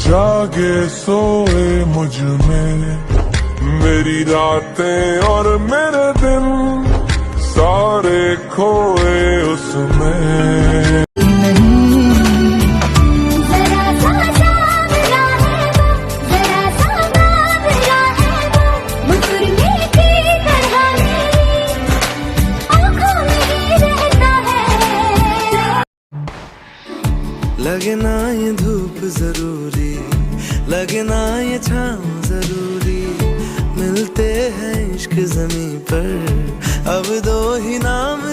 जागे सोए मुझ में मेरी रातें और मेरे दिन सारे खोए उसमें। लगे ना ये धूप जरूरी, लगे ना ये छाँव जरूरी, मिलते हैं इश्क ज़मीं पर अब दो ही नाम